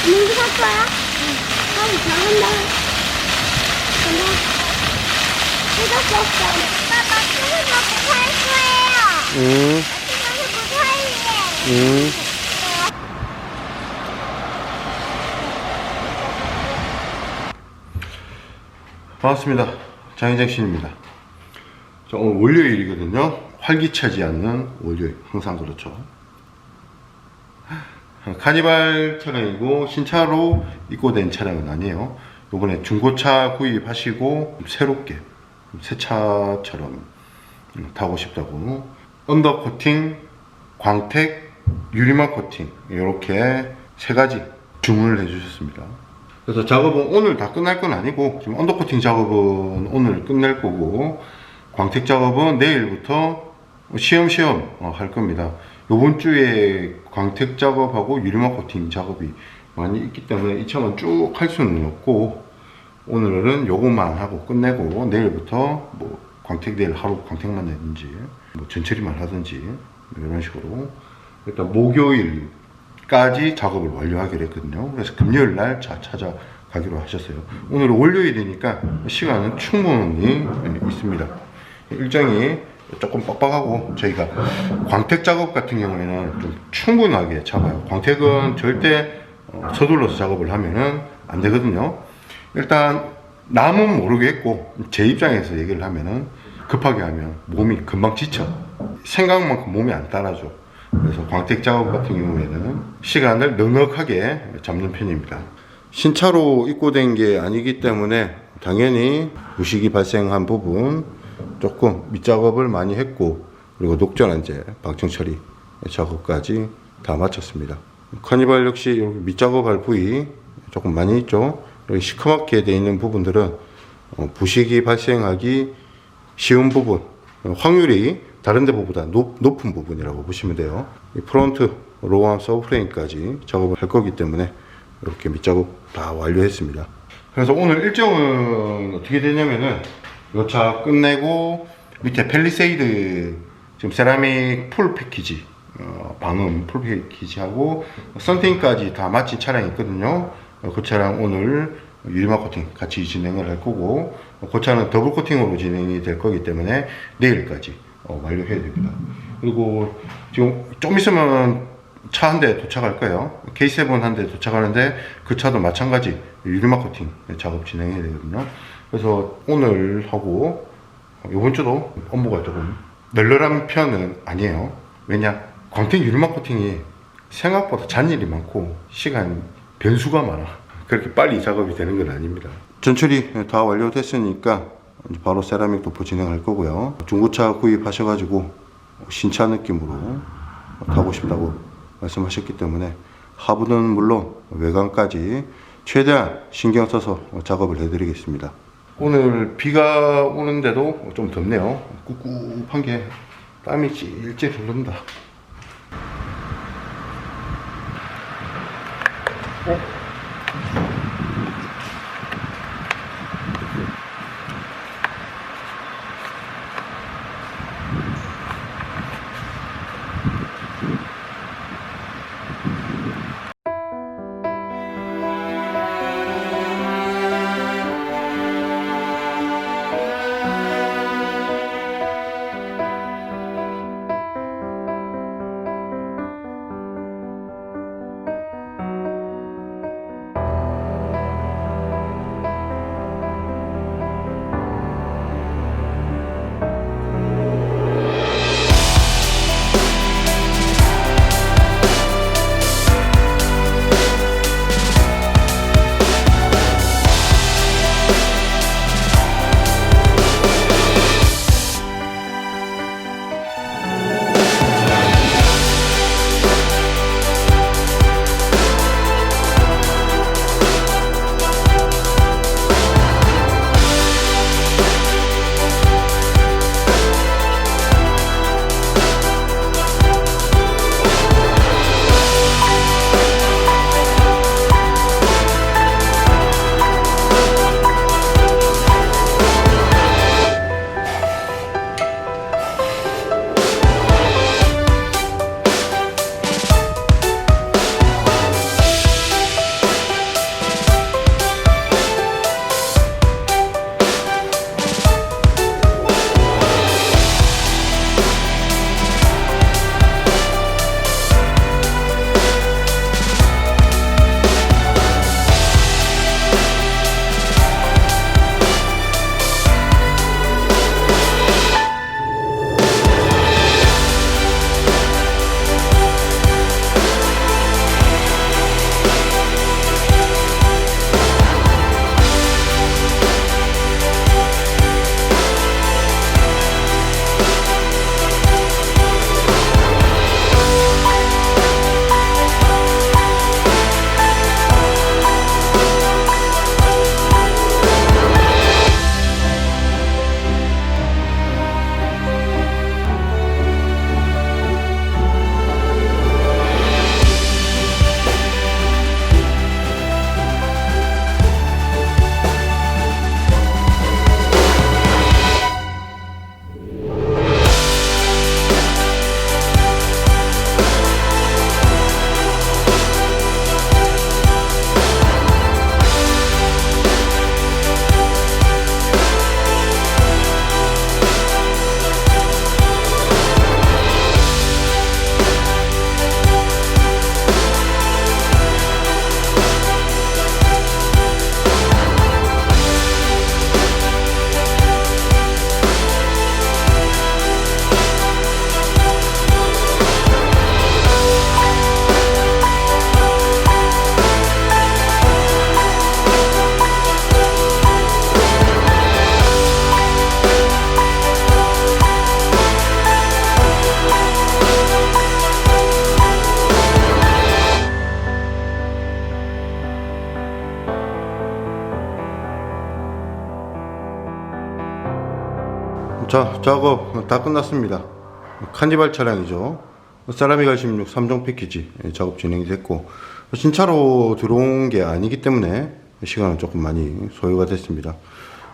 민기 살 거야? 응. 그럼 잘한다. 근데 뜯었었어. 아빠 마트에서 살 거예요. 마트에서 살래. 반갑습니다. 장희정씨입니다. 자, 오늘 월요일이거든요. 활기차지 않는 월요일. 항상 그렇죠. 카니발 차량이고 신차로 입고된 차량은 아니에요. 이번에 중고차 구입하시고 새롭게 새 차처럼 타고 싶다고 언더코팅, 광택, 유리막 코팅 이렇게 세 가지 주문을 해주셨습니다. 그래서 작업은 오늘 다 끝날 건 아니고 지금 언더코팅 작업은 오늘 끝낼 거고 광택 작업은 내일부터 시험시험 할 겁니다. 이번 주에 광택 작업하고 유리막 코팅 작업이 많이 있기 때문에 이 차만 쭉 할 수는 없고 오늘은 요것만 하고 끝내고 내일부터 뭐 광택 내일 하루 광택만 내든지 뭐 전처리만 하든지 이런 식으로 일단 목요일까지 작업을 완료하기로 했거든요. 그래서 금요일 날 찾아가기로 하셨어요. 오늘은 월요일이니까 시간은 충분히 있습니다. 일정이 조금 빡빡하고 저희가 광택 작업 같은 경우에는 좀 충분하게 잡아요. 광택은 절대 서둘러서 작업을 하면은 안 되거든요. 일단 남은 모르겠고 제 입장에서 얘기를 하면은 급하게 하면 몸이 금방 지쳐. 생각만큼 몸이 안 따라줘. 그래서 광택 작업 같은 경우에는 시간을 넉넉하게 잡는 편입니다. 신차로 입고된 게 아니기 때문에 당연히 부식이 발생한 부분 조금 밑작업을 많이 했고 그리고 녹전환제, 방청처리 작업까지 다 마쳤습니다. 카니발 역시 이렇게 밑작업할 부위 조금 많이 있죠. 여기 시커멓게 되어 있는 부분들은 부식이 발생하기 쉬운 부분, 확률이 다른 데보다 높은 부분이라고 보시면 돼요. 이 프론트, 로암, 서브프레임까지 작업을 할 거기 때문에 이렇게 밑작업 다 완료했습니다. 그래서 오늘 일정은 어떻게 되냐면은 이 차 끝내고 밑에 펠리세이드 지금 세라믹 풀 패키지 방음 풀 패키지하고 썬팅까지 다 마친 차량이 있거든요. 그 차량 오늘 유리막 코팅 같이 진행을 할 거고 그 차는 더블 코팅으로 진행이 될 거기 때문에 내일까지 완료해야 됩니다. 그리고 지금 좀 있으면 차 한 대 도착할 거예요. K7 한 대 도착하는데 그 차도 마찬가지 유리막 코팅 작업 진행해야 되거든요. 그래서 오늘 하고 이번 주도 업무가 조금 널널한 편은 아니에요. 왜냐? 광택 유리막 코팅이 생각보다 잔일이 많고 시간 변수가 많아. 그렇게 빨리 작업이 되는 건 아닙니다. 전처리 다 완료됐으니까 바로 세라믹 도포 진행할 거고요. 중고차 구입하셔가지고 신차 느낌으로 타고 싶다고 말씀하셨기 때문에 하부는 물론 외관까지 최대한 신경 써서 작업을 해드리겠습니다. 오늘 비가 오는데도 좀 덥네요. 꿉꿉한 게 땀이 찔찔 흐른다. 자, 작업 다 끝났습니다. 칸니발 차량이죠. 세라믹 R16 3종 패키지 작업 진행이 됐고, 신차로 들어온 게 아니기 때문에 시간은 조금 많이 소요가 됐습니다.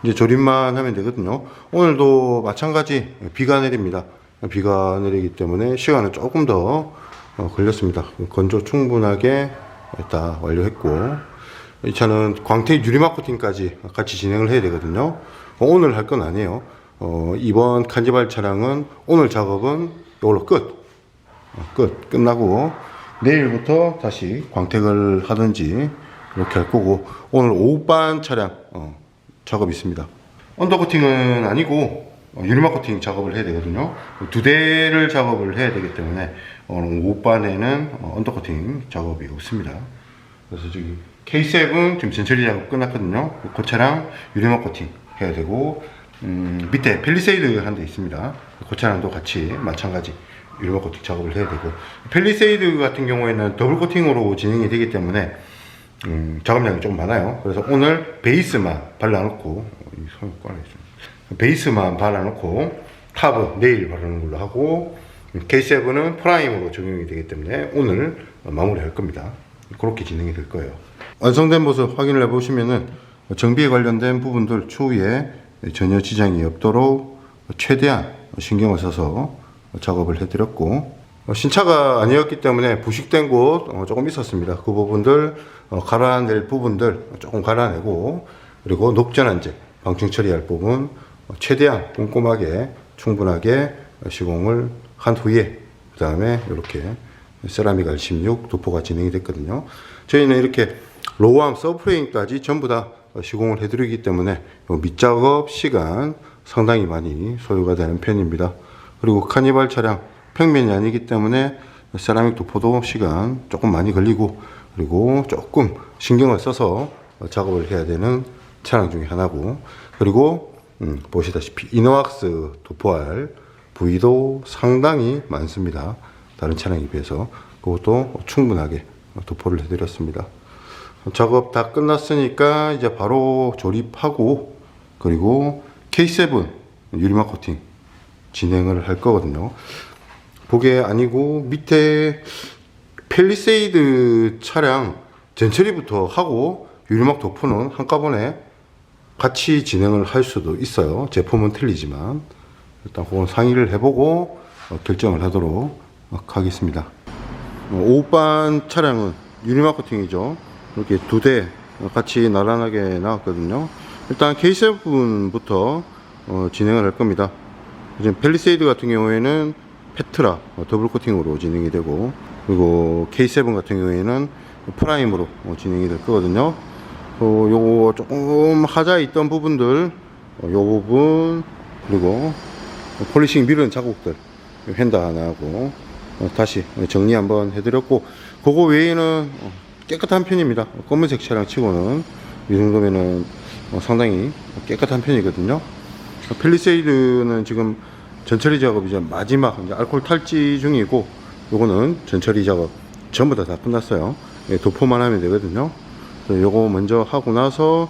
이제 조립만 하면 되거든요. 오늘도 마찬가지 비가 내립니다. 비가 내리기 때문에 시간은 조금 더 걸렸습니다. 건조 충분하게 다 완료했고, 이 차는 광택 유리막 코팅까지 같이 진행을 해야 되거든요. 오늘 할 건 아니에요. 이번 칸니발 차량은 오늘 작업은 이걸로 끝나고 내일부터 다시 광택을 하든지 이렇게 할 거고, 오늘 오후반 차량 작업이 있습니다. 언더코팅은 아니고 유리막 코팅 작업을 해야 되거든요. 두 대를 작업을 해야 되기 때문에 오늘 오후반에는 언더코팅 작업이 없습니다. 그래서 저기 K7 지금 전처리 작업 끝났거든요. 그 차량 유리막 코팅 해야 되고, 밑에 펠리세이드 한 대 있습니다. 그 차량도 같이 마찬가지 유리막 코팅 작업을 해야 되고, 펠리세이드 같은 경우에는 더블 코팅으로 진행이 되기 때문에 작업량이 좀 많아요. 그래서 오늘 베이스만 발라놓고, 베이스만 발라놓고 탑은 내일 바르는 걸로 하고, K7은 프라임으로 적용이 되기 때문에 오늘 마무리할 겁니다. 그렇게 진행이 될 거예요. 완성된 모습 확인을 해보시면은 정비에 관련된 부분들 추후에 전혀 지장이 없도록 최대한 신경을 써서 작업을 해드렸고, 신차가 아니었기 때문에 부식된 곳 조금 있었습니다. 그 부분들 갈아낼 부분들 조금 갈아내고, 그리고 녹전환제 방충 처리할 부분 최대한 꼼꼼하게 충분하게 시공을 한 후에 그 다음에 이렇게 세라믹 R16 도포가 진행이 됐거든요. 저희는 이렇게 로우암 서브프레임까지 전부 다 시공을 해드리기 때문에 밑작업 시간 상당히 많이 소요가 되는 편입니다. 그리고 카니발 차량 평면이 아니기 때문에 세라믹 도포도 시간 조금 많이 걸리고, 그리고 조금 신경을 써서 작업을 해야 되는 차량 중에 하나고, 그리고 보시다시피 이너왁스 도포할 부위도 상당히 많습니다. 다른 차량에 비해서. 그것도 충분하게 도포를 해드렸습니다. 작업 다 끝났으니까 이제 바로 조립하고, 그리고 K7 유리막 코팅 진행을 할 거거든요. 그게 아니고 밑에 펠리세이드 차량 전처리부터 하고 유리막 도포는 한꺼번에 같이 진행을 할 수도 있어요. 제품은 틀리지만 일단 그건 상의를 해보고 결정을 하도록 하겠습니다. 오후반 차량은 유리막 코팅이죠. 이렇게 두 대 같이 나란하게 나왔거든요. 일단 K7부터 진행을 할 겁니다. 지금 펠리세이드 같은 경우에는 페트라 더블 코팅으로 진행이 되고, 그리고 K7 같은 경우에는 프라임으로 진행이 될 거거든요. 요거 조금 하자 있던 부분들, 요 부분, 그리고 폴리싱 미른 자국들 휀다 하나하고 다시 정리 한번 해드렸고, 그거 외에는 깨끗한 편입니다. 검은색 차량 치고는 이 정도면은 상당히 깨끗한 편이거든요. 펠리세이드는 지금 전처리 작업 이제 마지막 이제 알코올 탈지 중이고, 요거는 전처리 작업 전부 다 끝났어요. 도포만 하면 되거든요. 요거 먼저 하고 나서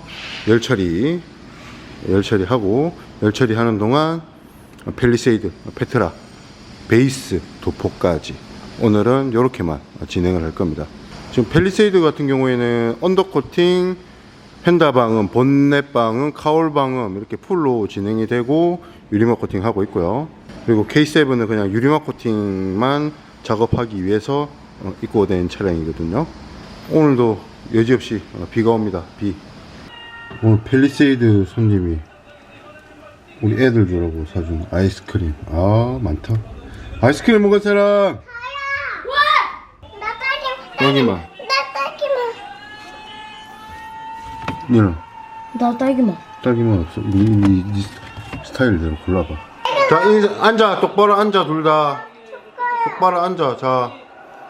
열처리하고, 열처리하는 동안 펠리세이드, 페트라, 베이스 도포까지 오늘은 요렇게만 진행을 할 겁니다. 지금 펠리세이드 같은 경우에는 언더코팅, 휀다방음, 본넷방음, 카울방음 이렇게 풀로 진행이 되고 유리막 코팅 하고 있고요. 그리고 K7은 그냥 유리막 코팅만 작업하기 위해서 입고된 차량이거든요. 오늘도 여지없이 비가 옵니다. 비. 오늘 펠리세이드 손님이 우리 애들 주라고 사준 아이스크림. 아, 많다. 아이스크림 먹은 사람? 나 딸기. 여기만. 나 딸기만. 니는? 나 딸기만. 딸기만 없어. 네 스타일대로 골라봐. 자, 앉아. 똑바로 앉아. 둘 다. 똑바로 앉아. 자,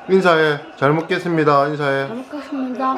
인사해. 잘 먹겠습니다. 인사해. 잘 먹겠습니다.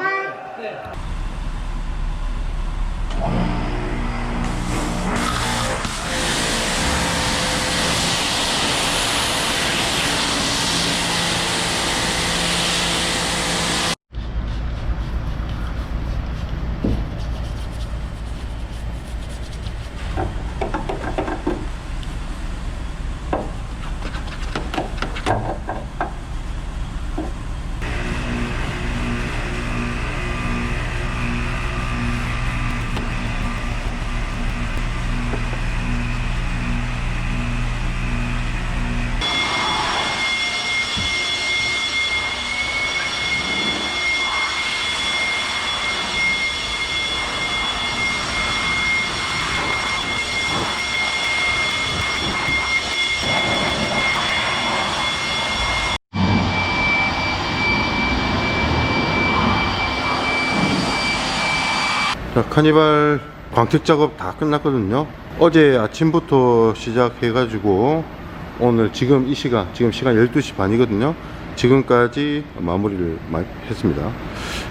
자, 카니발 광택 작업 다 끝났거든요. 어제 아침부터 시작해가지고 오늘 지금 이 시간, 지금 시간 12시 반이거든요. 지금까지 마무리를 했습니다.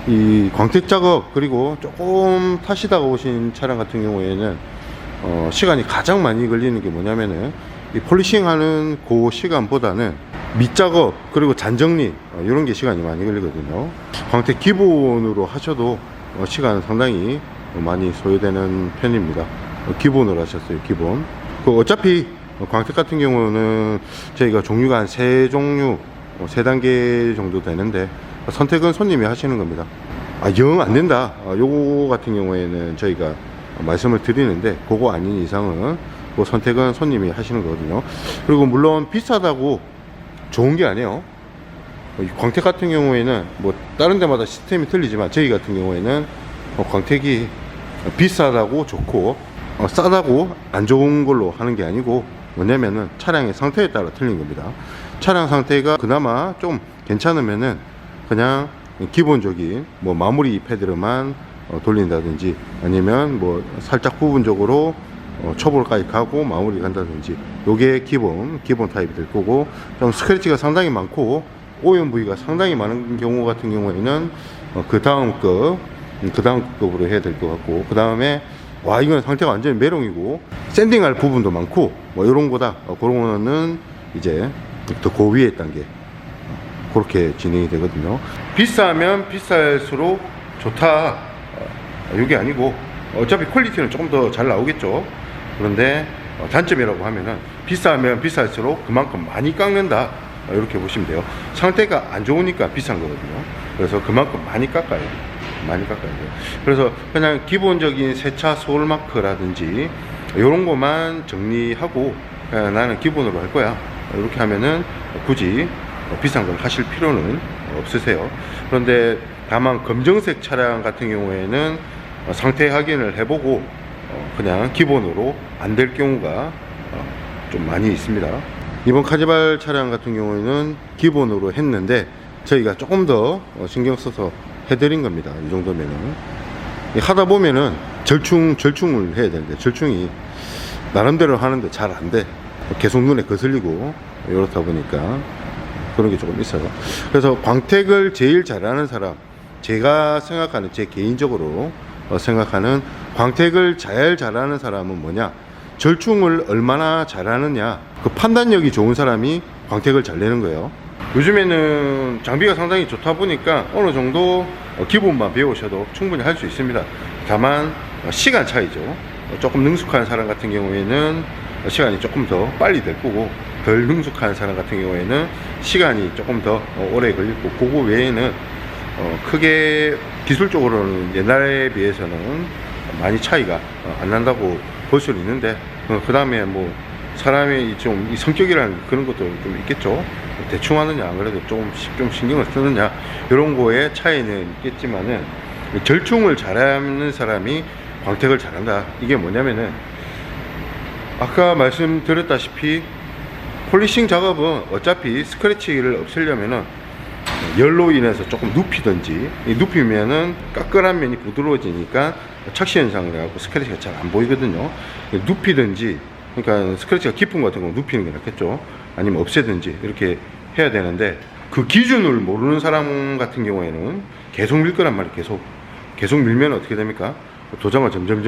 이 광택 작업, 그리고 조금 타시다가 오신 차량 같은 경우에는 시간이 가장 많이 걸리는 게 뭐냐면은 이 폴리싱 하는 그 시간보다는 밑작업, 그리고 잔정리, 이런 게 시간이 많이 걸리거든요. 광택 기본으로 하셔도 시간 상당히 많이 소요되는 편입니다. 기본으로 하셨어요, 기본. 어차피 광택 같은 경우는 저희가 종류가 한 3종류, 3단계 정도 되는데 선택은 손님이 하시는 겁니다. 영 안 된다, 요거 같은 경우에는 저희가 말씀을 드리는데, 그거 아닌 이상은 그 선택은 손님이 하시는 거거든요. 그리고 물론 비싸다고 좋은 게 아니에요. 광택 같은 경우에는 뭐 다른 데마다 시스템이 틀리지만 저희 같은 경우에는 광택이 비싸다고 좋고 싸다고 안 좋은 걸로 하는 게 아니고, 뭐냐면은 차량의 상태에 따라 틀린 겁니다. 차량 상태가 그나마 좀 괜찮으면은 그냥 기본적인 뭐 마무리 패드로만 돌린다든지, 아니면 뭐 살짝 부분적으로 초벌까지 가고 마무리 간다든지, 요게 기본 타입이 될 거고, 좀 스크래치가 상당히 많고 오염 부위가 상당히 많은 경우 같은 경우에는 그 다음 급으로 해야 될 것 같고, 그 다음에 와 이건 상태가 완전히 메롱이고 샌딩할 부분도 많고 뭐 이런 거다, 그런 거는 이제 더 고위의 단계, 그렇게 진행이 되거든요. 비싸면 비쌀수록 좋다, 이게 아니고 어차피 퀄리티는 조금 더 잘 나오겠죠. 그런데 단점이라고 하면은 비싸면 비쌀수록 그만큼 많이 깎는다, 이렇게 보시면 돼요. 상태가 안 좋으니까 비싼 거거든요. 그래서 그만큼 많이 깎아야 돼요. 그래서 그냥 기본적인 세차 소울마크라든지 이런 것만 정리하고 나는 기본으로 할 거야, 이렇게 하면은 굳이 비싼 걸 하실 필요는 없으세요. 그런데 다만 검정색 차량 같은 경우에는 상태 확인을 해보고 그냥 기본으로 안 될 경우가 좀 많이 있습니다. 이번 카니발 차량 같은 경우에는 기본으로 했는데 저희가 조금 더 신경 써서 해드린 겁니다. 이 정도면은 하다 보면은 절충을 해야 되는데, 절충이 나름대로 하는데 잘 안 돼. 계속 눈에 거슬리고 이렇다 보니까 그런 게 조금 있어요. 그래서 광택을 제일 잘하는 사람, 제가 생각하는, 제 개인적으로 생각하는 광택을 제일 잘하는 사람은 뭐냐, 절충을 얼마나 잘하느냐, 그 판단력이 좋은 사람이 광택을 잘 내는 거예요. 요즘에는 장비가 상당히 좋다 보니까 어느 정도 기본만 배우셔도 충분히 할 수 있습니다. 다만 시간 차이죠. 조금 능숙한 사람 같은 경우에는 시간이 조금 더 빨리 될 거고, 덜 능숙한 사람 같은 경우에는 시간이 조금 더 오래 걸릴 거고, 그거 외에는 크게 기술적으로는 옛날에 비해서는 많이 차이가 안 난다고 볼 수는 있는데, 그 다음에 뭐 사람의 좀 이 성격이라는 그런 것도 좀 있겠죠. 대충 하느냐, 안 그래도 좀 신경을 쓰느냐, 이런 거에 차이는 있겠지만은, 절충을 잘하는 사람이 광택을 잘한다. 이게 뭐냐면은 아까 말씀드렸다시피 폴리싱 작업은 어차피 스크래치를 없애려면은 열로 인해서 조금 눕히든지, 눕히면은 까끌한 면이 부드러워지니까 착시 현상을 해갖고 스크래치가 잘 안 보이거든요. 눕히든지, 그러니까 스크래치가 깊은 거 같은 거 눕히는 게 낫겠죠. 아니면 없애든지 이렇게 해야 되는데, 그 기준을 모르는 사람 같은 경우에는 계속 밀 거란 말이에요. 계속 밀면 어떻게 됩니까? 도장은 점점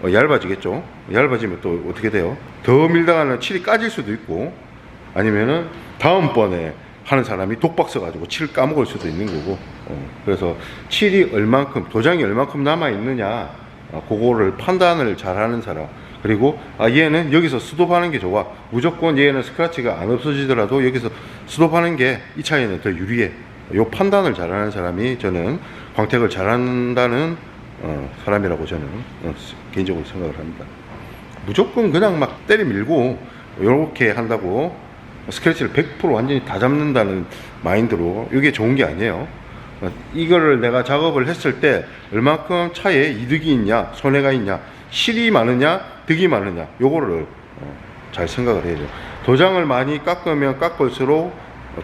얇아지겠죠. 얇아지면 또 어떻게 돼요? 더 밀다가는 칠이 까질 수도 있고, 아니면은 다음번에 하는 사람이 독박 써가지고 칠 까먹을 수도 있는 거고, 그래서 칠이 얼만큼, 도장이 얼만큼 남아있느냐, 그거를 판단을 잘하는 사람, 그리고 얘는 여기서 스톱하는 게 좋아, 무조건 얘는 스크래치가 안 없어지더라도 여기서 스톱하는 게 이 차에는 더 유리해, 요 판단을 잘하는 사람이 저는 광택을 잘한다는 사람이라고 저는 개인적으로 생각을 합니다. 무조건 그냥 막 때려밀고 이렇게 한다고 스크래치를 100% 완전히 다 잡는다는 마인드로, 이게 좋은 게 아니에요. 이거를 내가 작업을 했을 때 얼만큼 차에 이득이 있냐, 손해가 있냐, 실이 많으냐, 득이 많으냐, 요거를 잘 생각을 해야죠. 도장을 많이 깎으면 깎을수록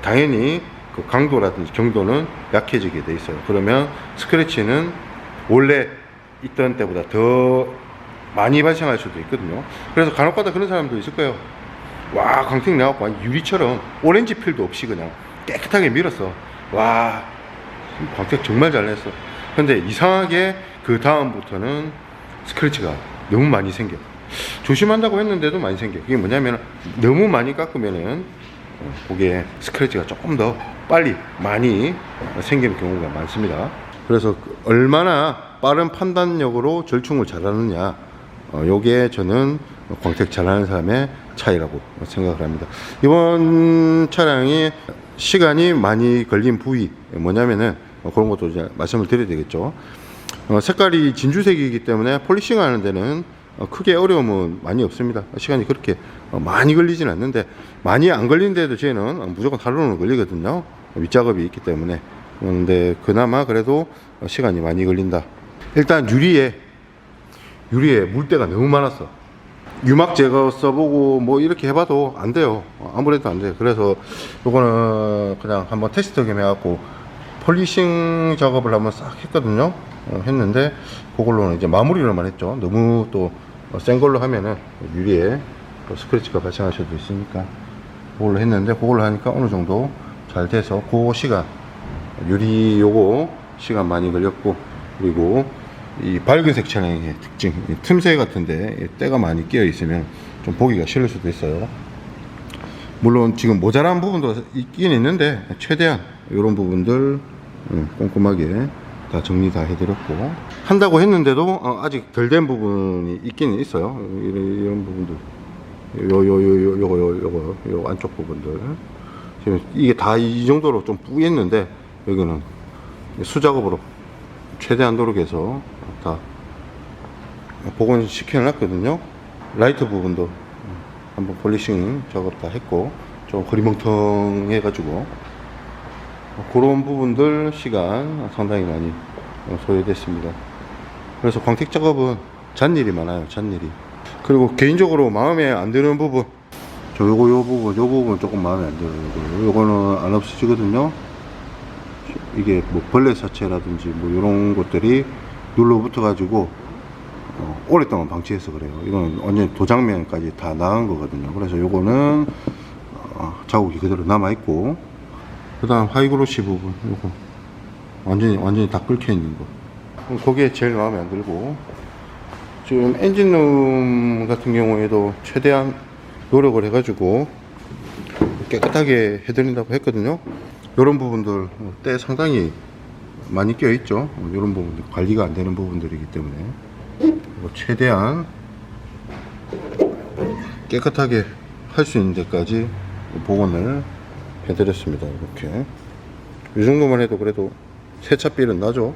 당연히 그 강도라든지 경도는 약해지게 돼 있어요. 그러면 스크래치는 원래 있던 때보다 더 많이 발생할 수도 있거든요. 그래서 간혹가다 그런 사람도 있을 거예요. 와, 광택 나갖고 유리처럼 오렌지 필도 없이 그냥 깨끗하게 밀었어. 와, 광택 정말 잘 냈어. 근데 이상하게 그 다음부터는 스크래치가 너무 많이 생겨. 조심한다고 했는데도 많이 생겨. 그게 뭐냐면 너무 많이 깎으면은 그게 스크래치가 조금 더 빨리 많이 생기는 경우가 많습니다. 그래서 얼마나 빠른 판단력으로 절충을 잘하느냐, 요게 저는 광택 잘하는 사람의 차이라고 생각을 합니다. 이번 차량이 시간이 많이 걸린 부위 뭐냐면은 그런 것도 이제 말씀을 드려야 되겠죠. 색깔이 진주색이기 때문에 폴리싱 하는 데는 크게 어려움은 많이 없습니다. 시간이 그렇게 많이 걸리진 않는데, 많이 안 걸리는데도 저희는 무조건 하루는 걸리거든요. 윗작업이 있기 때문에. 근데 그나마 그래도 시간이 많이 걸린다. 일단 유리에 물때가 너무 많았어. 유막 제거 써보고 뭐 이렇게 해봐도 안 돼요. 아무래도 안 돼요. 그래서 요거는 그냥 한번 테스트 겸 해갖고 폴리싱 작업을 한번 싹 했거든요. 했는데 그걸로는 이제 마무리를만 했죠. 너무 또 센 걸로 하면은 유리에 또 스크래치가 발생할 수도 있으니까 그걸로 했는데, 그걸로 하니까 어느 정도 잘 돼서 그 시간, 유리 요거 시간 많이 걸렸고, 그리고 이 밝은색 차량의 특징, 틈새 같은데 때가 많이 끼어 있으면 좀 보기가 싫을 수도 있어요. 물론 지금 모자란 부분도 있긴 있는데 최대한 이런 부분들 꼼꼼하게 다 정리 다 해드렸고, 한다고 했는데도 아직 덜 된 부분이 있긴 있어요. 이런 부분들, 요거 안쪽 부분들 지금 이게 다 이 정도로 좀 뿌였는데, 여기는 수작업으로 최대한 노력해서 다 복원시켜 놨거든요. 라이트 부분도 한번 폴리싱 작업 다 했고, 좀 흐리멍텅해 가지고 그런 부분들 시간 상당히 많이 소요됐습니다. 그래서 광택 작업은 잔일이 많아요. 잔일이. 그리고 개인적으로 마음에 안 드는 부분, 요 부분 조금 마음에 안 들어요. 요거는 안 없어지거든요. 이게 뭐 벌레 사체라든지 뭐 이런 것들이 눌러붙어 가지고 오랫동안 방치해서 그래요. 이건 완전 도장면까지 다 나간 거거든요. 그래서 요거는 자국이 그대로 남아 있고, 그 다음 하이그로시 부분, 요거 완전히 다 끓여 있는 거, 거기에 제일 마음에 안 들고, 지금 엔진룸 같은 경우에도 최대한 노력을 해가지고 깨끗하게 해드린다고 했거든요. 이런 부분들 때 상당히 많이 껴 있죠. 이런 부분들 관리가 안 되는 부분들이기 때문에 최대한 깨끗하게 할 수 있는 데까지 복원을 해드렸습니다. 이렇게 이 정도만 해도 그래도 세차비는 나죠.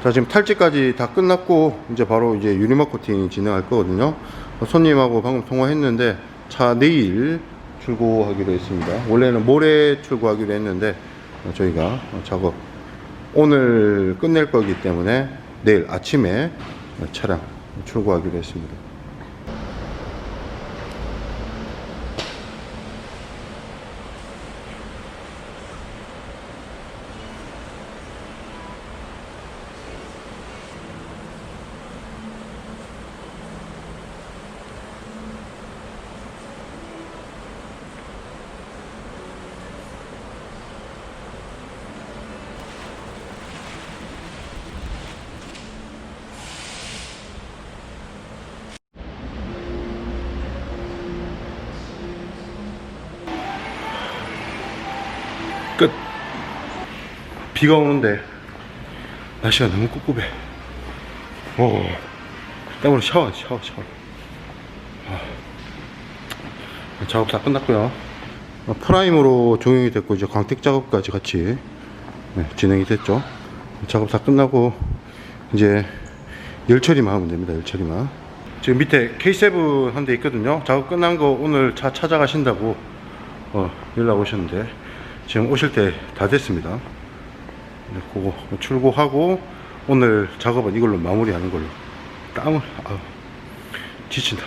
자, 지금 탈지까지 다 끝났고 이제 바로 이제 유리막 코팅 진행할 거거든요. 손님하고 방금 통화했는데 차 내일 출고하기로 했습니다. 원래는 모레 출고하기로 했는데 저희가 작업 오늘 끝낼 거기 때문에 내일 아침에 차량 출고하기로 했습니다. 끝. 비가 오는데 날씨가 너무 꿉꿉해. 오, 땀으로 샤워. 작업 다 끝났고요. 프라임으로 종용이 됐고 이제 광택 작업까지 같이 진행이 됐죠. 작업 다 끝나고 이제 열 처리만 하면 됩니다. 열 처리만. 지금 밑에 K7 한 대 있거든요. 작업 끝난 거 오늘 차 찾아가신다고 연락 오셨는데 지금 오실 때 다 됐습니다. 네, 그거 출고하고 오늘 작업은 이걸로 마무리하는 걸로. 땀을 지친다.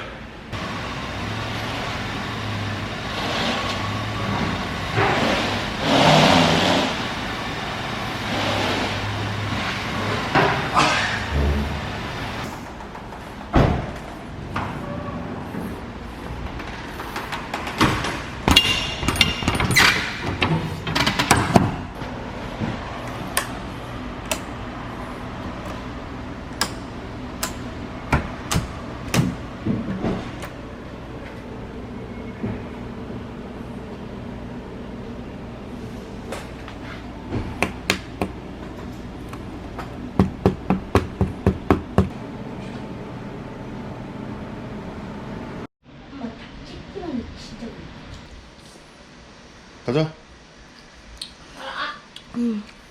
가자.